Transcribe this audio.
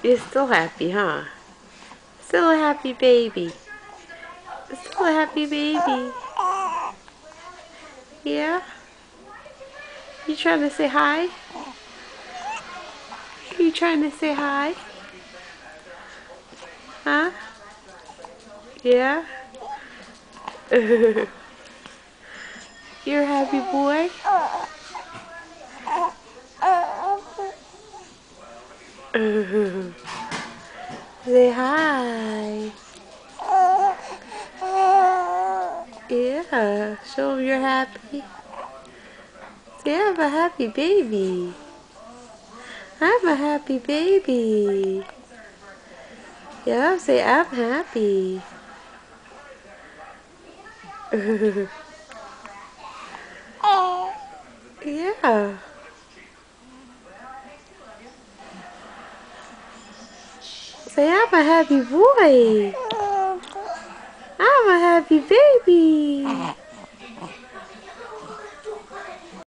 You're still happy, huh? Still a happy baby. Still a happy baby. Yeah? You trying to say hi? You trying to say hi? Huh? Yeah? You're a happy boy? Say hi. Yeah, show him you're happy. Say, I'm a happy baby. I'm a happy baby. Yeah, say, I'm happy. Yeah. Say, I'm a happy boy. I'm a happy baby.